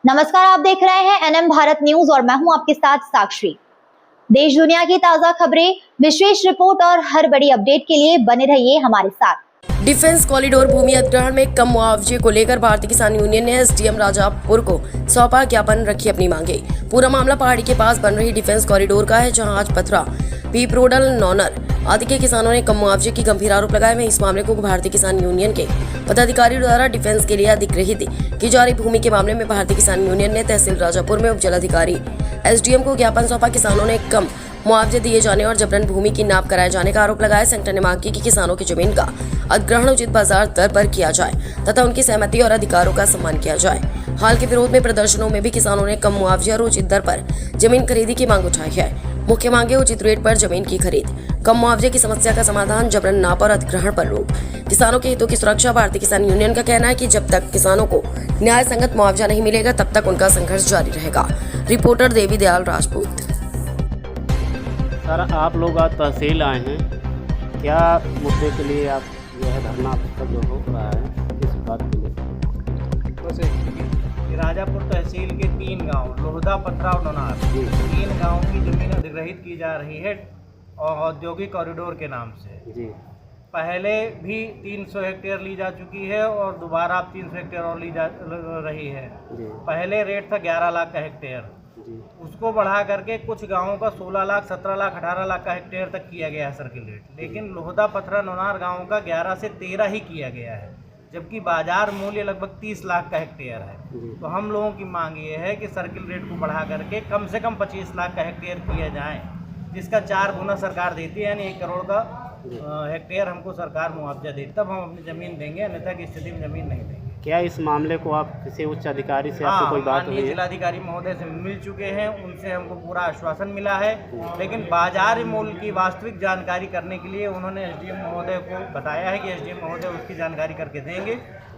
नमस्कार, आप देख रहे हैं एनएम भारत न्यूज और मैं हूं आपके साथ साक्षी। देश दुनिया की ताजा खबरें, विशेष रिपोर्ट और हर बड़ी अपडेट के लिए बने रहिए हमारे साथ। डिफेंस कॉरिडोर भूमि अधिग्रहण में कम मुआवजे को लेकर भारतीय किसान यूनियन ने एसडीएम राजापुर को सौंपा ज्ञापन, रखी अपनी मांगे। पूरा मामला पहाड़ी के पास बन रही डिफेंस कॉरिडोर का है, जहां आज पथरा, पीपरोडल, नौनर आदि के किसानों ने कम मुआवजे की गंभीर आरोप लगाए हैं। इस मामले को भारतीय किसान यूनियन के पदाधिकारियों द्वारा डिफेंस के लिए अधिग्रहित की जा रही भूमि के मामले में भारतीय किसान यूनियन ने तहसील राजापुर में उप जिलाधिकारी एसडीएम को ज्ञापन सौंपा। किसानों ने कम मुआवजे दिए जाने और जबरन भूमि की नाप कराए जाने का आरोप लगाया। संगठन ने मांग की कि किसानों की जमीन का अधिग्रहण उचित बाजार दर पर किया जाए तथा उनकी सहमति और अधिकारों का सम्मान किया जाए। हाल के विरोध में प्रदर्शनों में भी किसानों ने कम मुआवजे और उचित दर पर जमीन खरीदी की मांग उठाई है। मुख्य मांगे उचित रेट पर जमीन की खरीद, कम मुआवजे की समस्या का समाधान, जबरन नाप और अधिग्रहण पर रोक, किसानों के हितों की सुरक्षा। भारतीय किसान यूनियन का कहना है कि जब तक किसानों को न्याय संगत मुआवजा नहीं मिलेगा तब तक उनका संघर्ष जारी रहेगा। रिपोर्टर देवी दयाल राजपूत। सर, आप लोग आज तहसील आए हैं, क्या मुद्दे के लिए आप यह धरना आपका जो हो रहा है, इस बात के लिए? राजापुर तहसील के 3 गांव लोहदा, पथरा और नौनार, 3 गांव की जमीन अधिग्रहित की जा रही है और औद्योगिक कॉरिडोर के नाम से। जी, पहले भी 300 हेक्टेयर ली जा चुकी है और दोबारा अब 300 हेक्टेयर और ली जा रही है। जी, पहले रेट था 11 लाख का हेक्टेयर, जी, उसको बढ़ा करके कुछ गांवों का 16 लाख, 17 लाख, 18 लाख का हेक्टेयर तक किया गया है सर्किल रेट। लेकिन लोहदा, पथरा, नौनार गांवों का 11 से 13 ही किया गया है, जबकि बाजार मूल्य लगभग 30 लाख का हेक्टेयर है। तो हम लोगों की मांग ये है कि सर्किल रेट को बढ़ा करके कम से कम 25 लाख का हेक्टेयर किया जाए, जिसका 4 गुना सरकार देती है, यानी 1 करोड़ का हेक्टेयर हमको सरकार मुआवजा देती, तब हम अपनी ज़मीन देंगे, अन्यथा की स्थिति में ज़मीन नहीं देंगे। क्या इस मामले को आप किसी उच्च अधिकारी से आपको कोई बात हुई है? जिलाधिकारी महोदय से मिल चुके हैं, उनसे हमको पूरा आश्वासन मिला है, लेकिन बाजार मूल्य की वास्तविक जानकारी करने के लिए उन्होंने एसडीएम महोदय को बताया है कि एसडीएम महोदय उसकी जानकारी करके देंगे।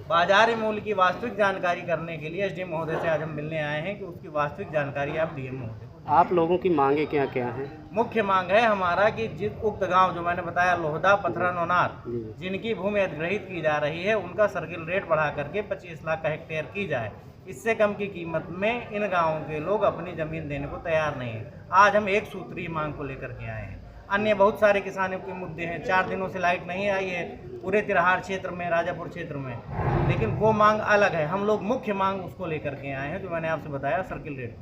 बाजार मूल्य की वास्तविक जानकारी करने के लिए एसडीएम महोदय से आज हम मिलने आए हैं कि उसकी वास्तविक जानकारी आप डीएम महोदय। आप लोगों की मांगे क्या क्या हैं? मुख्य मांग है हमारा कि जिस उक्त गांव जो मैंने बताया लोहदा, पथरा, नौनार, जिनकी भूमि अधिग्रहित की जा रही है, उनका सर्किल रेट बढ़ा करके 25 लाख का हेक्टेयर की जाए। इससे कम की कीमत में इन गांवों के लोग अपनी ज़मीन देने को तैयार नहीं है। आज हम एक सूत्रीय मांग को लेकर के आए हैं। अन्य बहुत सारे किसानों के मुद्दे हैं। 4 दिनों से लाइट नहीं आई है पूरे तिरहार क्षेत्र में, राजापुर क्षेत्र में, लेकिन वो मांग अलग है। हम लोग मुख्य मांग उसको लेकर के आए हैं जो मैंने आपसे बताया, सर्किल रेट।